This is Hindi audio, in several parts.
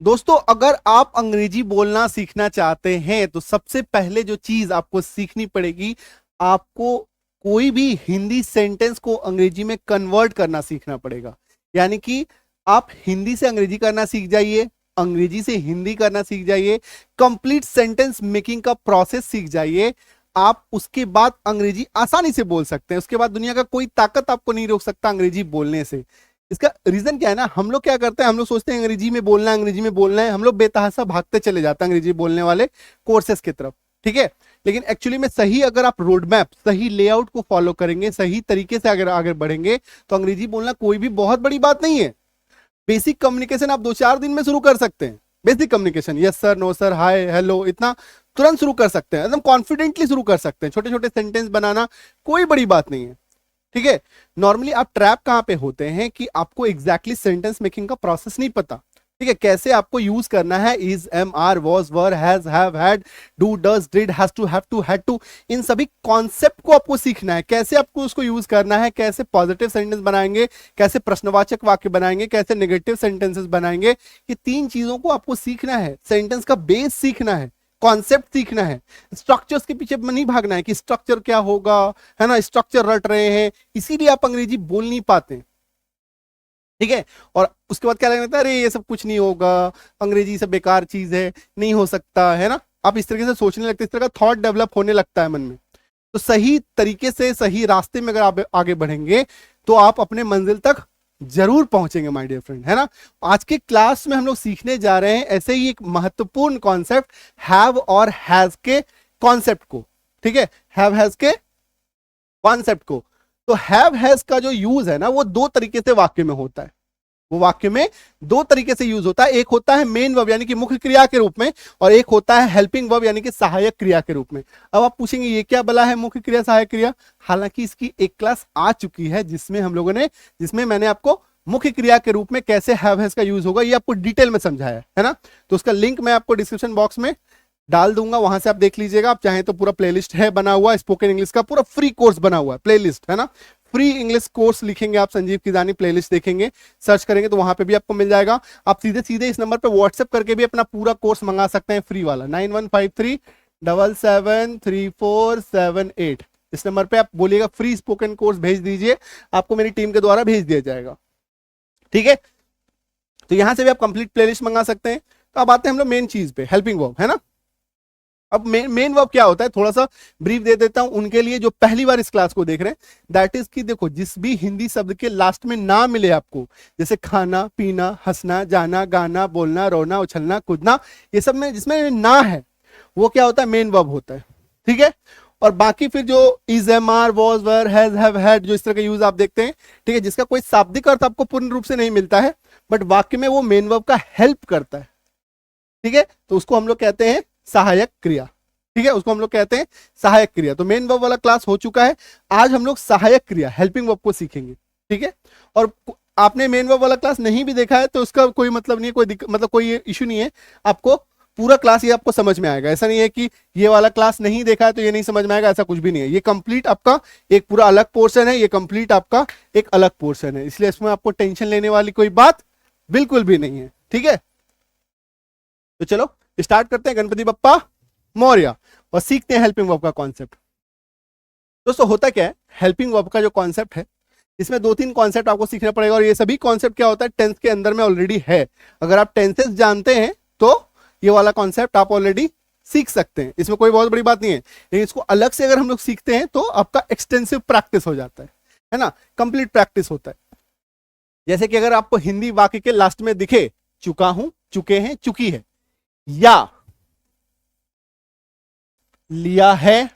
दोस्तों, अगर आप अंग्रेजी बोलना सीखना चाहते हैं तो सबसे पहले जो चीज आपको सीखनी पड़ेगी, आपको कोई भी हिंदी सेंटेंस को अंग्रेजी में कन्वर्ट करना सीखना पड़ेगा। यानी कि आप हिंदी से अंग्रेजी करना सीख जाइए, अंग्रेजी से हिंदी करना सीख जाइए, कंप्लीट सेंटेंस मेकिंग का प्रोसेस सीख जाइए। आप उसके बाद अंग्रेजी आसानी से बोल सकते हैं। उसके बाद दुनिया का कोई ताकत आपको नहीं रोक सकता अंग्रेजी बोलने से। इसका रीजन क्या है ना, हम लोग क्या करते हैं, हम लोग सोचते हैं अंग्रेजी में बोलना है, अंग्रेजी में बोलना है, हम लोग बेतहासा भागते चले जाते हैं अंग्रेजी बोलने वाले कोर्सेस की तरफ। ठीक है, लेकिन एक्चुअली में सही अगर आप रोड मैप, सही लेआउट को फॉलो करेंगे, सही तरीके से अगर आगे बढ़ेंगे तो अंग्रेजी बोलना कोई भी बहुत बड़ी बात नहीं है। बेसिक कम्युनिकेशन आप 2-4 दिन में शुरू कर सकते हैं। Basic communication, yes sir, no sir, hi, hello, इतना तुरंत शुरू कर सकते हैं, एकदम कॉन्फिडेंटली शुरू कर सकते हैं। छोटे छोटे सेंटेंस बनाना कोई बड़ी बात नहीं है। ठीक है, नॉर्मली आप ट्रैप कहां पे होते हैं कि आपको एग्जैक्टली सेंटेंस मेकिंग का प्रोसेस नहीं पता। ठीक है, कैसे आपको यूज करना है, is, am, are, was, were, has, have, had, do, does, did, has to, have to, had to, इन सभी कॉन्सेप्ट को आपको सीखना है। कैसे आपको उसको यूज करना है, कैसे पॉजिटिव सेंटेंस बनाएंगे, कैसे प्रश्नवाचक वाक्य बनाएंगे, कैसे नेगेटिव सेंटेंसेस बनाएंगे, ये 3 चीजों को आपको सीखना है। सेंटेंस का बेस सीखना है, कॉन्सेप्ट सीखना है। स्ट्रक्चर्स के पीछे नहीं भागना है कि स्ट्रक्चर क्या होगा, है ना, स्ट्रक्चर रट रहे हैं, इसीलिए आप अंग्रेजी बोल नहीं पाते। ठीक है, और उसके बाद क्या लगता है, अरे ये सब कुछ नहीं होगा, अंग्रेजी सब बेकार चीज है, नहीं हो सकता है ना। आप इस तरीके से सोचने लगते, इस तरह का थॉट डेवलप होने लगता है मन में। तो सही तरीके से सही रास्ते में अगर आप आगे बढ़ेंगे तो आप अपने मंजिल तक जरूर पहुंचेंगे माय डियर फ्रेंड, है ना। आज के क्लास में हम लोग सीखने जा रहे हैं ऐसे ही एक महत्वपूर्ण कॉन्सेप्ट, हैव और हैज के कॉन्सेप्ट को। ठीक है, हैव हैज के कॉन्सेप्ट को। तो हैव हैज का जो यूज है ना, वो 2 तरीके से वाक्य में होता है। वो वाक्य में 2 तरीके से यूज होता है। एक होता है मेन वर्ब यानी कि मुख्य क्रिया के रूप में, और एक होता है हेल्पिंग वर्ब यानी कि सहायक क्रिया के रूप में। अब आप पूछेंगे ये क्या बला है मुख्य क्रिया सहायक क्रिया। हालांकि इसकी एक क्लास आ चुकी है जिसमें हम लोगों ने, जिसमें मैंने आपको मुख्य क्रिया के रूप में कैसे हैव हैज का यूज होगा ये आपको डिटेल में समझाया है ना। तो उसका लिंक मैं आपको डिस्क्रिप्शन बॉक्स में डाल दूंगा, वहां से आप देख लीजिएगा। आप चाहें तो पूरा प्लेलिस्ट है बना हुआ, स्पोकन इंग्लिश का पूरा फ्री कोर्स बना हुआ है, प्लेलिस्ट है ना। फ्री इंग्लिश कोर्स लिखेंगे आप, संजीव किदानी प्लेलिस्ट देखेंगे, सर्च करेंगे तो वहां पे भी आपको मिल जाएगा। आप सीधे सीधे इस नंबर पे व्हाट्सएप करके भी अपना पूरा कोर्स मंगा सकते हैं, फ्री वाला, 9153773478। इस नंबर पे आप बोलिएगा फ्री स्पोकन कोर्स भेज दीजिए, आपको मेरी टीम के द्वारा भेज दिया जाएगा। ठीक है, तो यहां से भी आप कंप्लीट प्लेलिस्ट मंगा सकते हैं। तो अब आते हैं हम लोग मेन चीज पे, हेल्पिंग वर्ब, है ना। अब मेन वर्ब क्या होता है, थोड़ा सा ब्रीफ दे देता हूं उनके लिए जो पहली बार इस क्लास को देख रहे हैं। दैट इज कि देखो, जिस भी हिंदी शब्द के लास्ट में ना मिले आपको, जैसे खाना, पीना, हंसना, जाना, गाना, बोलना, रोना, उछलना, कूदना, ये सब में जिसमें ना है वो क्या होता है, मेन वर्ब होता है। ठीक है, और बाकी फिर जो is, am, are, was, were, has, have, had, जो इस तरह का यूज आप देखते हैं, ठीक है, जिसका कोई शाब्दिक अर्थ आपको पूर्ण रूप से नहीं मिलता है, बट वाक्य में वो मेन वर्ब का हेल्प करता है। ठीक है, तो उसको हम लोग कहते हैं सहायक क्रिया। ठीक है, उसको हम लोग कहते हैं सहायक क्रिया। तो मेन वर्ब वाला क्लास हो चुका है, आज हम लोग सहायक क्रिया, हेल्पिंग वर्ब को सीखेंगे। ठीक है, और आपने मेन वर्ब वाला क्लास नहीं भी देखा है तो उसका कोई मतलब नहीं है, कोई मतलब कोई इश्यू नहीं है। आपको पूरा क्लास ये आपको समझ में आएगा। ऐसा नहीं है कि ये वाला क्लास नहीं देखा है तो ये नहीं समझ में आएगा, ऐसा कुछ भी नहीं है। ये कंप्लीट आपका एक पूरा अलग पोर्शन है, ये कंप्लीट आपका एक अलग पोर्शन है, इसलिए इसमें आपको टेंशन लेने वाली कोई बात बिल्कुल भी नहीं है। ठीक है, तो चलो स्टार्ट करते हैं, गणपति बप्पा मौर्य, और सीखते हैं हेल्पिंग वर्ब का कॉन्सेप्ट। दोस्तों होता क्या है, हेल्पिंग वर्ब का जो कॉन्सेप्ट है, इसमें 2-3 कॉन्सेप्ट आपको सीखना पड़ेगा, और ये सभी कॉन्सेप्ट क्या होता है, टेंस के अंदर में ऑलरेडी है। अगर आप टेंसेस जानते हैं तो ये वाला कॉन्सेप्ट आप ऑलरेडी सीख सकते हैं, इसमें कोई बहुत बड़ी बात नहीं है। लेकिन इसको अलग से अगर हम लोग सीखते हैं तो आपका एक्सटेंसिव प्रैक्टिस हो जाता है ना, कंप्लीट प्रैक्टिस होता है। जैसे कि अगर आपको हिंदी वाक्य के लास्ट में दिखे चुका हूं, चुके हैं, चुकी है, या लिया है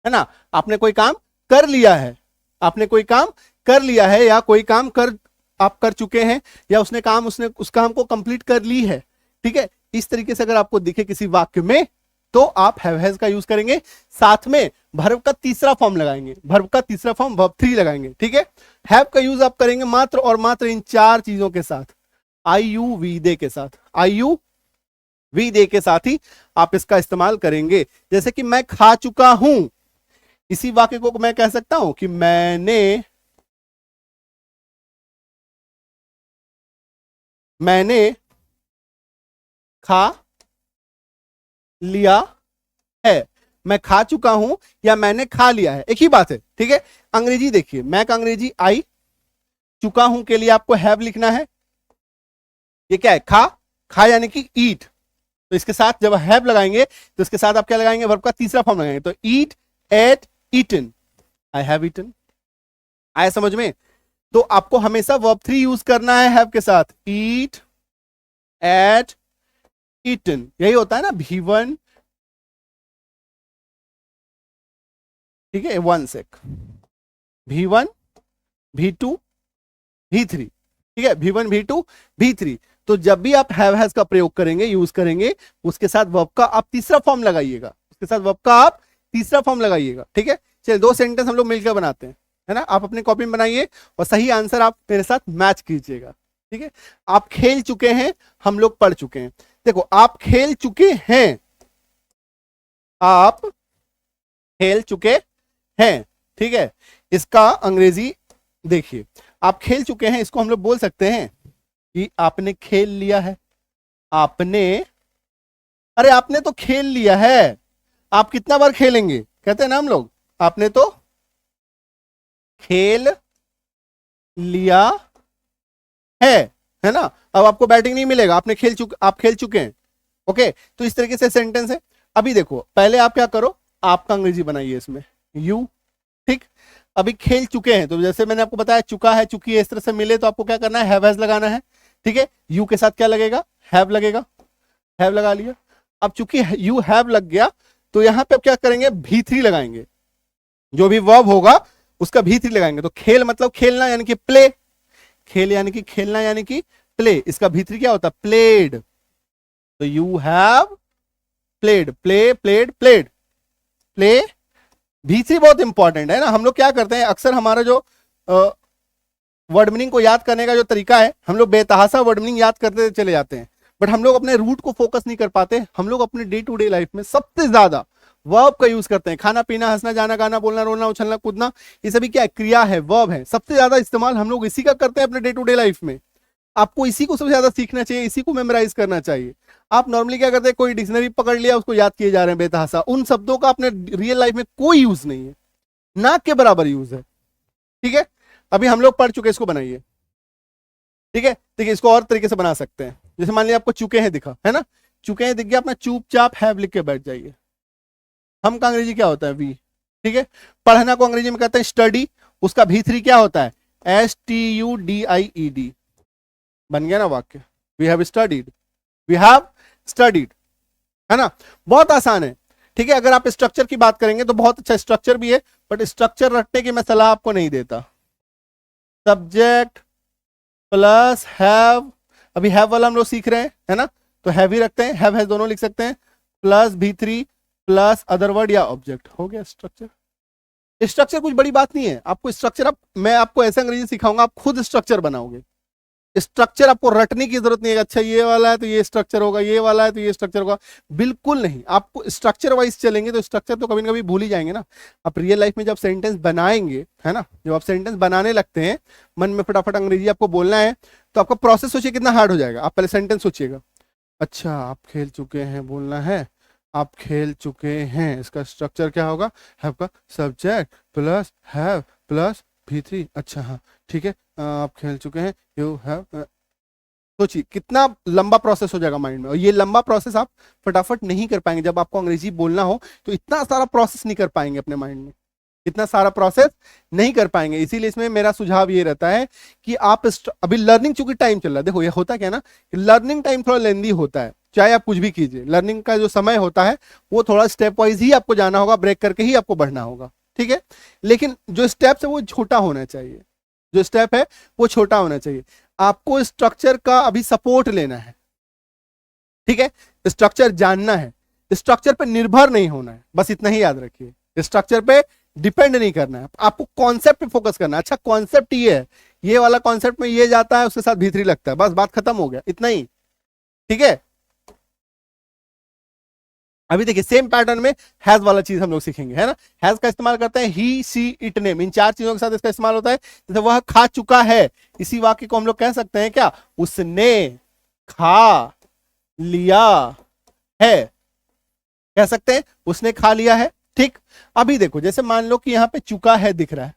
ना, आपने कोई काम कर लिया है, आपने कोई काम कर लिया है, या कोई काम कर आप कर चुके हैं, या उसने उस काम को कंप्लीट कर ली है। ठीक है, इस तरीके से अगर आपको दिखे किसी वाक्य में तो आप हैव हैज का यूज करेंगे, साथ में वर्ब का तीसरा फॉर्म लगाएंगे, वर्ब का तीसरा फॉर्म वर्ब 3 लगाएंगे। ठीक है, हैव का यूज आप करेंगे मात्र और मात्र इन 4 चीजों के साथ, आई यू वी दे के साथ, आई यू वी दे के साथ ही आप इसका इस्तेमाल करेंगे। जैसे कि मैं खा चुका हूं, इसी वाक्य को मैं कह सकता हूं कि मैंने खा लिया है, मैं खा चुका हूं या मैंने खा लिया है, एक ही बात है। ठीक है, अंग्रेजी देखिए, मैं का अंग्रेजी आई, चुका हूं के लिए आपको हैव लिखना है। ये क्या है, खा, खा यानी कि ईट, तो इसके साथ जब हैव लगाएंगे तो इसके साथ आप क्या लगाएंगे, वर्ब का तीसरा फॉर्म लगाएंगे, तो eat, ate, eaten, I have eaten. आया समझ में? तो आपको हमेशा वर्ब 3 यूज करना है हैव के साथ, ईट, एट, ईटन, यही होता है ना V1। ठीक है, one sec, V1, V2, V3। ठीक है, V1, V2, V3। तो जब भी आप हैव हैज का प्रयोग करेंगे, यूज करेंगे, उसके साथ वर्ब का आप तीसरा फॉर्म लगाइएगा, उसके साथ वर्ब का आप तीसरा फॉर्म लगाइएगा। ठीक है, चलिए 2 सेंटेंस हम लोग मिलकर बनाते हैं, है ना। आप अपने कॉपी में बनाइए और सही आंसर आप मेरे साथ मैच कीजिएगा। ठीक है, आप खेल चुके हैं, हम लोग पढ़ चुके हैं। देखो, आप खेल चुके हैं, आप खेल चुके हैं। ठीक है, इसका अंग्रेजी देखिए, आप खेल चुके हैं, इसको हम लोग बोल सकते हैं कि आपने खेल लिया है। आपने, अरे आपने तो खेल लिया है, आप कितना बार खेलेंगे, कहते हैं ना हम लोग, आपने तो खेल लिया है ना। अब आपको बैटिंग नहीं मिलेगा, आपने आप खेल चुके हैं। ओके, तो इस तरीके से सेंटेंस है। अभी देखो, पहले आप क्या करो, आपका अंग्रेजी बनाइए इसमें, यू। ठीक, अभी खेल चुके हैं, तो जैसे मैंने आपको बताया, चुका है, चुकी है, इस तरह से मिले तो आपको क्या करना है, हैव हैज लगाना है। ठीक है, यू के साथ क्या लगेगा, हैव लगेगा, हैव लगा लिया। अब चूंकि यू हैव लग गया, तो यहां पे अब क्या करेंगे, V3 लगाएंगे, जो भी वर्ब होगा उसका V3 लगाएंगे। तो खेल मतलब खेलना यानी कि प्ले, खेल यानी कि खेलना यानी कि प्ले, इसका V3 क्या होता है, प्लेड। तो you have played, play, played, played, play. V3 बहुत इंपॉर्टेंट है ना। हम लोग क्या करते हैं, अक्सर हमारा जो वर्ड मीनिंग को याद करने का जो तरीका है, हम लोग बेतहासा वर्ड मीनिंग याद करते चले जाते हैं, बट हम लोग अपने रूट को फोकस नहीं कर पाते। हम लोग अपने डे टू डे लाइफ में सबसे ज्यादा वर्ब का यूज करते हैं। खाना पीना, हंसना, जाना, गाना, बोलना, रोना, उछलना, कूदना, ये सभी क्या है, क्रिया है, वर्ब है। सबसे ज्यादा इस्तेमाल हम लोग इसी का करते हैं अपने डे टू डे लाइफ में। आपको इसी को सबसे ज्यादा सीखना चाहिए, इसी को मेमोराइज करना चाहिए। आप नॉर्मली क्या करते हैं, कोई डिक्शनरी पकड़ लिया, उसको याद किए जा रहे हैं बेतहासा, उन शब्दों का अपने रियल लाइफ में कोई यूज नहीं है, ना के बराबर यूज है। ठीक है, अभी हम लोग पढ़ चुके, इसको बनाइए। ठीक है, देखिए इसको और तरीके से बना सकते हैं। जैसे मान लिया आपको चुके हैं दिखा, है ना, चुके हैं दिख गया, अपना चुपचाप हैव लिख के बैठ जाइए। हम का अंग्रेजी क्या होता है, वी। ठीक है, पढ़ना को अंग्रेजी में कहते हैं स्टडी, उसका V3 क्या होता है, STUDIED। बन गया ना वाक्य, we have studied, we have studied, है ना। बहुत आसान है। ठीक है, अगर आप स्ट्रक्चर की बात करेंगे तो बहुत अच्छा स्ट्रक्चर भी है, बट स्ट्रक्चर रटने की मैं सलाह आपको नहीं देता। सब्जेक्ट प्लस हैव, अभी हैव वाला हम लोग सीख रहे हैं, है ना, तो हैव ही रखते हैं, हैव हैज दोनों लिख सकते हैं, plus V3 plus other word या ऑब्जेक्ट, हो गया स्ट्रक्चर। स्ट्रक्चर कुछ बड़ी बात नहीं है, आपको स्ट्रक्चर, अब मैं आपको ऐसे अंग्रेजी सिखाऊंगा, आप खुद स्ट्रक्चर बनाओगे। स्ट्रक्चर आपको रटने की जरूरत नहीं है, अच्छा ये वाला है तो ये स्ट्रक्चर होगा, ये वाला है तो ये स्ट्रक्चर होगा, बिल्कुल नहीं। आपको स्ट्रक्चर वाइज चलेंगे तो स्ट्रक्चर तो कभी ना कभी भूल ही जाएंगे ना। आप रियल लाइफ में जब सेंटेंस बनाएंगे, है ना, जब आप सेंटेंस बनाने लगते हैं, मन में फटाफट अंग्रेजी आपको बोलना है, तो आपका प्रोसेस सोचिए कितना हार्ड हो जाएगा। आप पहले सेंटेंस सोचिएगा, अच्छा आप खेल चुके हैं बोलना है, आप खेल चुके हैं, इसका स्ट्रक्चर क्या होगा, हैव का subject plus have plus V3। अच्छा हाँ ठीक है, आप खेल चुके हैं, यू हैव। सोचिए कितना लंबा प्रोसेस हो जाएगा माइंड में, और ये लंबा प्रोसेस आप फटाफट नहीं कर पाएंगे। जब आपको अंग्रेजी बोलना हो तो इतना सारा प्रोसेस नहीं कर पाएंगे अपने माइंड में, इतना सारा प्रोसेस नहीं कर पाएंगे। इसीलिए इसमें मेरा सुझाव ये रहता है कि आप अभी लर्निंग चूंकि टाइम चल रहा है, देखो ये होता क्या ना, लर्निंग टाइम थोड़ा लेंदी होता है, चाहे आप कुछ भी कीजिए, लर्निंग का जो समय होता है वो थोड़ा स्टेप वाइज ही आपको जाना होगा, ब्रेक करके ही आपको बढ़ना होगा। ठीक है, लेकिन जो स्टेप है वो छोटा होना चाहिए, जो स्टेप है वो छोटा होना चाहिए। आपको स्ट्रक्चर का अभी सपोर्ट लेना है, ठीक है, स्ट्रक्चर जानना है, स्ट्रक्चर पे निर्भर नहीं होना है, बस इतना ही याद रखिए। स्ट्रक्चर पे डिपेंड नहीं करना है, आपको कॉन्सेप्ट पे फोकस करना है। अच्छा कॉन्सेप्ट ये है, ये वाला कॉन्सेप्ट में ये जाता है, उसके साथ V3 लगता है, बस बात खत्म हो गया, इतना ही। ठीक है, अभी देखिए सेम पैटर्न में हैज वाला चीज हम लोग सीखेंगे, है ना। हैज का इस्तेमाल करते हैं ही, सी, इट, नेम, इन चार चीजों के साथ इसका इस्तेमाल होता है। जैसे वह खा चुका है, इसी वाक्य को हम लोग कह सकते हैं क्या, उसने खा लिया है, कह सकते हैं उसने खा लिया है। ठीक, अभी देखो जैसे मान लो कि यहां पे चुका है दिख रहा है,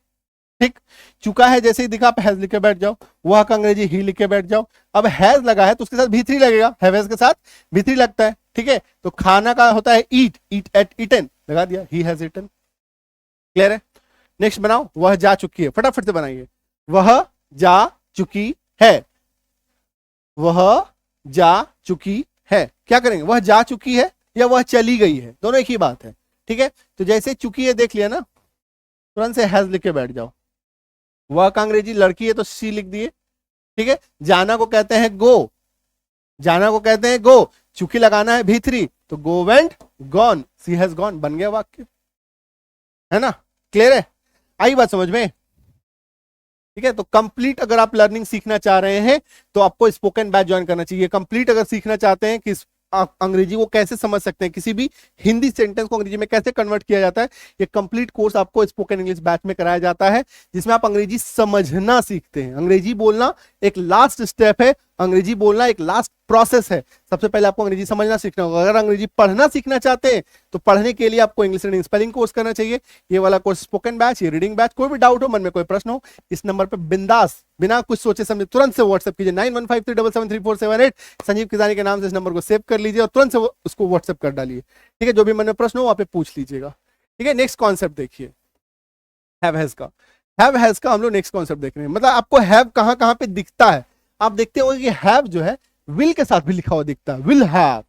ठीक, चुका है जैसे ही दिखा आप हैज लिख के बैठ जाओ, वह का अंग्रेजी ही लिख के बैठ जाओ। अब हैज लगा है तो उसके साथ भी3 लगेगा, हैव के साथ भी3 लगता है, ठीक है। तो खाना का होता है ईट, ईट एट ईटन, लगा दिया, ही हैज ईटन। क्लियर है? नेक्स्ट बनाओ, वह जा चुकी है, फटाफट से बनाइए। वह जा चुकी है, वह जा चुकी है, क्या करेंगे, वह जा चुकी है या वह चली गई है, दोनों एक ही बात है, ठीक है। तो जैसे चुकी है देख लिया ना, तुरंत से हैज लिख के बैठ जाओ। वह का अंग्रेजी लड़की है तो सी लिख दिए, ठीक है। जाना को कहते हैं गो, जाना को कहते हैं गो, चुकी लगाना है भी3 तो go went gone, she has gone, बन गया वाक्य, है ना। क्लियर है? आई बात समझ में? ठीक है। तो कंप्लीट अगर आप लर्निंग सीखना चाह रहे हैं तो आपको स्पोकन बैच ज्वाइन करना चाहिए। कंप्लीट अगर सीखना चाहते हैं कि आप अंग्रेजी को कैसे समझ सकते हैं, किसी भी हिंदी सेंटेंस को अंग्रेजी में कैसे कन्वर्ट किया जाता है, ये कंप्लीट कोर्स आपको स्पोकन इंग्लिश बैच में कराया जाता है, जिसमें आप अंग्रेजी समझना सीखते हैं। अंग्रेजी बोलना एक लास्ट स्टेप है, अंग्रेजी बोलना एक लास्ट प्रोसेस है। सबसे पहले आपको अंग्रेजी समझना सीखना होगा। अगर अंग्रेजी पढ़ना सीखना चाहते हैं तो पढ़ने के लिए आपको इंग्लिश रीडिंग स्पेलिंग कोर्स करना चाहिए। ये वाला कोर्स स्पोकन बैच, ये रीडिंग बैच। कोई भी डाउट हो, मन में कोई प्रश्न हो, इस नंबर पे बिंदास बिना कुछ सोचे समझे तुरंत से व्हाट्सएप कीजिए 9153773478। संजीव किजानी के नाम से इस नंबर को सेव कर लीजिए और तुरंत से उसको व्हाट्सएप कर डालिए, ठीक है। जो भी मन में प्रश्न हो वहां पे पूछ लीजिएगा, ठीक है। नेक्स्ट कॉन्सेप्ट देखिए, हैव हैज का। हैव हैज का हम लोग नेक्स्ट कॉन्सेप्ट देख रहे हैं। मतलब आपको हैव कहां कहां पे दिखता है, आप देखते होंगे कि हैव जो है विल के साथ भी लिखा हुआ दिखता है, विल हैव,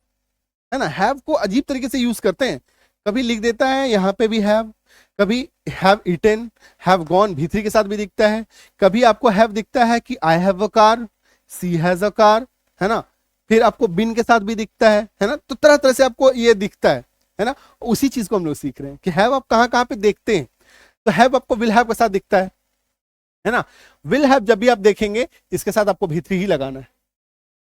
है ना। हैव को अजीब तरीके से यूज करते हैं, कभी लिख देता है यहां पे भी हैव, कभी हैव ईटन, हैव गॉन भी3 के साथ भी दिखता है, कभी आपको हैव दिखता है कि I have a car, she has a car, है ना। फिर आपको बिन के साथ भी दिखता है ना। तो तरह तरह से आपको ये दिखता है ना। उसी चीज को हम लोग सीख रहे हैं कि हैव आप कहां कहां पे देखते हैं। तो हैव आपको विल हैव के साथ दिखता है ना। विल हैव जब भी आप देखेंगे इसके साथ आपको भी3 ही लगाना है।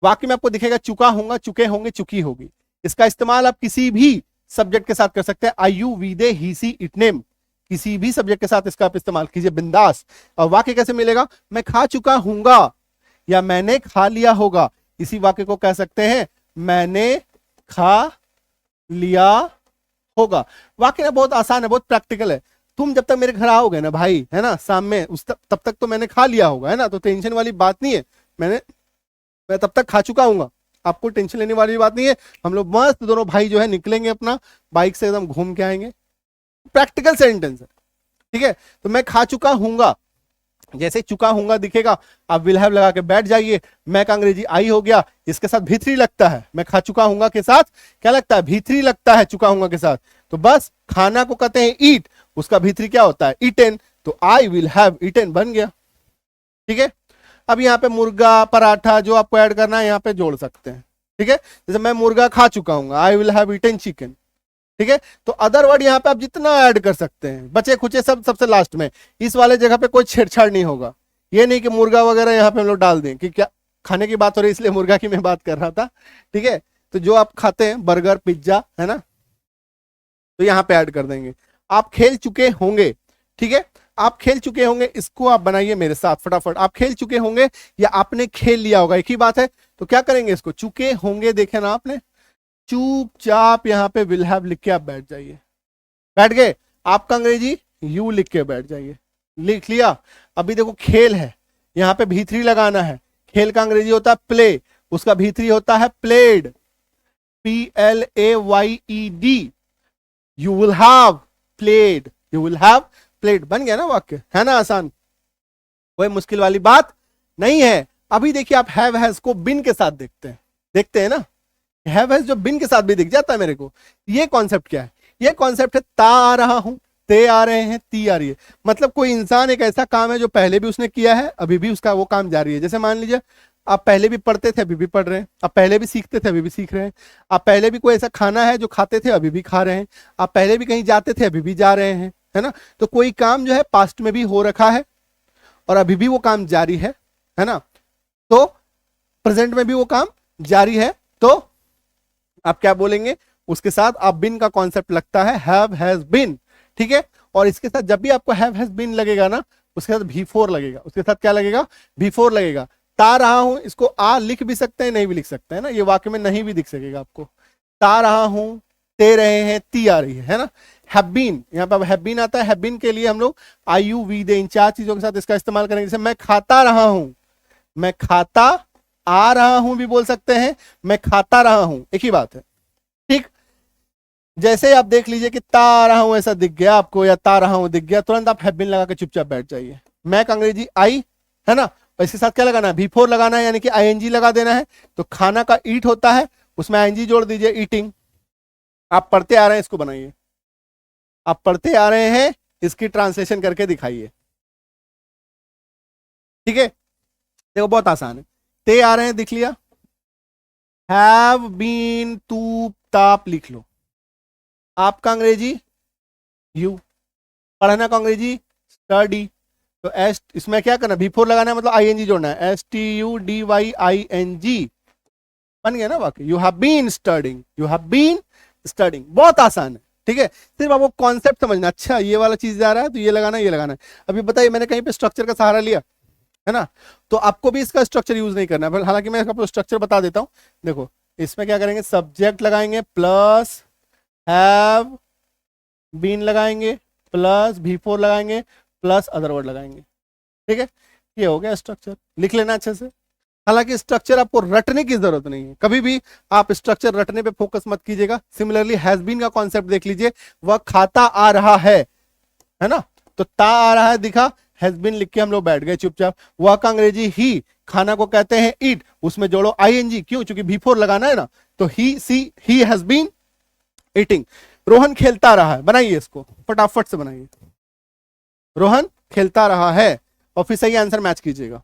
वाक्य में आपको दिखेगा चुका होगा, चुके होंगे, चुकी होगी। इसका इस्तेमाल आप किसी भी सब्जेक्ट के साथ कर सकते हैं। I you we they he she it name, किसी भी सब्जेक्ट के साथ इसका आप इस्तेमाल कीजिए बिंदास। और वाक्य कैसे मिलेगा, मैं खा चुका हूंगा या मैंने खा लिया होगा, इसी वाक्य को कह सकते हैं मैंने खा लिया होगा। वाक्य ना बहुत आसान है, बहुत प्रैक्टिकल है। तुम जब तक मेरे घर आओगे ना भाई, है ना, शाम में, तब तक तो मैंने खा लिया होगा, है ना। तो टेंशन वाली बात नहीं है, मैं तब तक खा चुका हूंगा, आपको टेंशन लेने वाली बात नहीं है। हम लोग मस्त दोनों भाई जो है निकलेंगे अपना बाइक से, एकदम घूम के आएंगे। प्रैक्टिकल सेंटेंस है, ठीक है। तो मैं खा चुका हूंगा, जैसे चुका हूंगा दिखेगा आप विल हैव लगा के बैठ जाइए। मैं का अंग्रेजी आई हो गया, इसके साथ भी3 लगता है। मैं खा चुका हूंगा के साथ क्या लगता है, भी3 लगता है चुका हूंगा के साथ। तो बस खाना को कहते हैं ईट, उसका भी3 क्या होता है, ईटन। तो आई विल हैव ईटन बन गया, ठीक है। अब यहाँ पे मुर्गा, पराठा जो आपको ऐड करना है यहाँ पे जोड़ सकते हैं, ठीक है। जैसे मैं मुर्गा खा चुका हूँ, I will have eaten chicken, ठीक है। तो अदर वर्ड यहाँ पे आप जितना ऐड कर सकते हैं, बचे खुचे सब सबसे लास्ट में। इस वाले जगह पे कोई छेड़छाड़ नहीं होगा। ये नहीं कि मुर्गा वगैरह यहाँ पे हम लोग डाल दें, कि क्या खाने की बात हो रही है इसलिए मुर्गा की मैं बात कर रहा था, ठीक है। तो जो आप खाते हैं बर्गर, पिज्जा, है ना, तो यहाँ पे ऐड कर देंगे। आप खेल चुके होंगे, ठीक है, आप खेल चुके होंगे, इसको आप बनाइए मेरे साथ फटाफट। आप खेल चुके होंगे या आपने खेल लिया होगा, एक ही बात है। तो क्या करेंगे, इसको चुके होंगे देखे ना आपने, चुपचाप यहाँ पे विल हैव लिख के आप बैठ जाइए। बैठ गए, आपका अंग्रेजी यू लिख के बैठ जाइए, लिख लिया। अभी देखो खेल है, यहाँ पे भी3 लगाना है। खेल का अंग्रेजी होता है प्ले, उसका भी3 होता है played, PLAYED। You will have played, you will have played, बन गया ना वाक्य, है ना आसान, कोई मुश्किल वाली बात नहीं है। अभी देखिए आप हैव हैज को बिन के साथ देखते हैं ना। हैव हैज जो बिन के साथ भी दिख जाता है मेरे को। ये कॉन्सेप्ट क्या है, ये कॉन्सेप्ट है ता आ रहा हूं, ते आ रहे हैं, ती आ रही है। मतलब कोई इंसान एक ऐसा काम है जो पहले भी उसने किया है, अभी भी उसका वो काम जारी है। जैसे मान लीजिए आप पहले भी पढ़ते थे, अभी भी पढ़ रहे हैं। आप पहले भी सीखते थे, अभी भी सीख रहे हैं। आप पहले भी कोई ऐसा खाना है जो खाते थे, अभी भी खा रहे हैं। आप पहले भी कहीं जाते थे, अभी भी जा रहे हैं, है ना। तो कोई काम जो है पास्ट में भी हो रखा है और अभी भी वो काम जारी है ना। तो प्रेजेंट में भी वो काम जारी है, तो आप क्या बोलेंगे, उसके साथ आप बिन का कॉन्सेप्ट लगता है, हैव हैज बिन, ठीक है। और इसके साथ जब भी आपको हैव हैज बिन लगेगा ना, उसके साथ भी4 लगेगा। उसके साथ क्या लगेगा, भी4 लगेगा। ता रहा हूं, इसको आ लिख भी सकते हैं, नहीं भी लिख सकते हैं ना, ये वाक्य में नहीं भी दिख सकेगा आपको। ता रहा हूं, ते रहे हैं, ती आ रही है ना। हैव बीन, यहाँ पे हैव बीन आता है, हैव बीन के लिए हम लोग आई यू वी दे इन 4 चीजों के साथ इसका इस्तेमाल करेंगे। जैसे मैं खाता रहा हूं, मैं खाता आ रहा हूं भी बोल सकते हैं, मैं खाता रहा हूं, एक ही बात है। ठीक, जैसे ही आप देख लीजिए कि ता रहा हूं ऐसा दिख गया आपको, या ता रहा हूं दिख गया, तुरंत आप हैव बीन लगा के चुपचाप बैठ जाइए। मैक अंग्रेजी आई है ना, इसके साथ क्या लगाना है, V4 लगाना है, यानी कि आईएनजी लगा देना है। तो खाना का ईट होता है, उसमें आईएनजी जोड़ दीजिए, ईटिंग। आप पढ़ते आ रहे हैं, इसको बनाइए, आप पढ़ते आ रहे हैं, इसकी ट्रांसलेशन करके दिखाइए। ठीक है, देखो बहुत आसान है। ते आ रहे हैं, दिख लिया, हैव बीन तू ताप लिख लो। आपका अंग्रेजी यू, पढ़ना का अंग्रेजी स्टडी। तो एस, इसमें क्या करना, V4 लगाना है, मतलब आईएनजी जोड़ना है, STUDYING, बन गया ना वाक्य। You have been studying, you have been studying, बहुत आसान है। ठीक है, सिर्फ आपको कॉन्सेप्ट समझना, अच्छा ये वाला चीज जा रहा है तो ये लगाना है, ये लगाना है। अभी बताइए, मैंने कहीं पे स्ट्रक्चर का सहारा लिया है ना, तो आपको भी इसका स्ट्रक्चर यूज नहीं करना है, हालांकि मैं आपको स्ट्रक्चर बता देता हूं। देखो इसमें क्या करेंगे, सब्जेक्ट लगाएंगे प्लस हैव बीन लगाएंगे प्लस V4 लगाएंगे प्लस अदर वर्ड लगाएंगे। ठीक है, ये हो गया स्ट्रक्चर, लिख लेना अच्छे से। हालांकि स्ट्रक्चर आपको रटने की जरूरत नहीं है, कभी भी आप स्ट्रक्चर रटने पे फोकस मत कीजिएगा। सिमिलरली हैज बीन का कॉन्सेप्ट देख लीजिए, वह खाता आ रहा है ना, तो ता आ रहा है दिखा, हैज बीन लिख के हम लोग बैठ गए चुपचाप। वह का अंग्रेजी ही, खाना को कहते हैं ईट, उसमें जोड़ो आईएनजी, क्यों, क्योंकि V4 लगाना है ना, तो he has been eating. Rohan खेलता रहा है, बनाइए इसको फटाफट से बनाइए, रोहन खेलता रहा है, और फिर सही आंसर मैच कीजिएगा।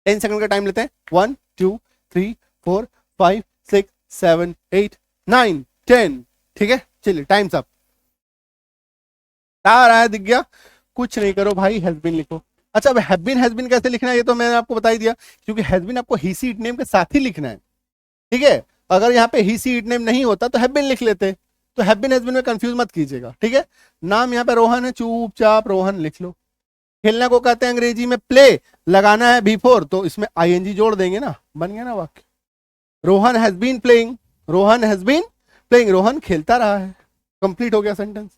10 सेकंड का टाइम लेते हैं, 1 2 3 4 5 6 7 8 9 10। ठीक है, चलिए टाइम्स अप। आ रहा है, दिख गया, कुछ नहीं करो भाई, हैज बीन लिखो। अच्छा, अब हैज बीन कैसे लिखना है, ये तो मैंने आपको बता ही दिया, क्योंकि हैज बीन आपको ही सी इट नेम के साथ ही लिखना है। ठीक है, अगर यहाँ पे ही सी इट नेम नहीं होता तो हैव बीन लिख लेते, तो हैव बीन हैज बीन में कंफ्यूज मत कीजिएगा। ठीक है, नाम यहाँ पे रोहन है, चुपचाप रोहन लिख लो। खेलना को कहते हैं अंग्रेजी में प्ले, लगाना है V4, तो इसमें आईएनजी जोड़ देंगे ना, बन गया ना वाक्य। Rohan has been playing, Rohan has been playing, Rohan खेलता रहा है, कंप्लीट हो गया सेंटेंस।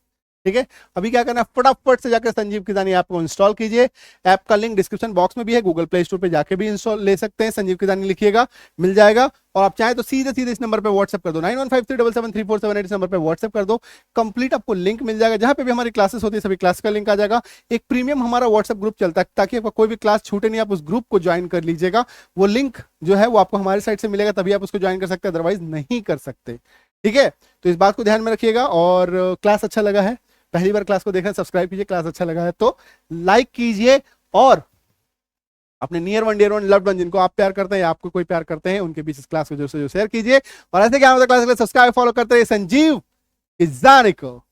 ठीक है, अभी क्या करना है, फटाफट से जाकर संजीव किसानी ऐप को इंस्टॉल कीजिए। ऐप का लिंक डिस्क्रिप्शन बॉक्स में भी है, गूगल प्ले स्टोर पे जाके भी इंस्टॉल ले सकते हैं, संजीव किसानी लिखिएगा, मिल जाएगा। और आप चाहें तो सीधे सीधे इस नंबर पे व्हाट्सएप कर दो, 9153773478, इस नंबर पे व्हाट्सएप कर दो, कंप्लीट आपको लिंक मिल जाएगा, जहां पे भी हमारी क्लासेस होती है सभी क्लास का लिंक आ जाएगा। एक प्रीमियम हमारा व्हाट्सएप ग्रुप चलता है, ताकि आपका कोई भी क्लास छूटे नहीं, आप उस ग्रुप को ज्वाइन कर लीजिएगा। वो लिंक जो है वो आपको हमारी साइड से मिलेगा, तभी आप उसको ज्वाइन कर सकते हैं, अदरवाइज नहीं कर सकते। ठीक है, तो इस बात को ध्यान में रखिएगा। और क्लास अच्छा लगा है, पहली बार क्लास को देखना, सब्सक्राइब कीजिए, क्लास अच्छा लगा है तो लाइक कीजिए, और अपने near one dear one loved one जिनको आप प्यार करते हैं या आपको कोई प्यार करते हैं, उनके बीच इस क्लास को जो शेयर कीजिए। और ऐसे क्या होता है, क्लास सब्सक्राइब फॉलो करते हैं संजीव किसानी को।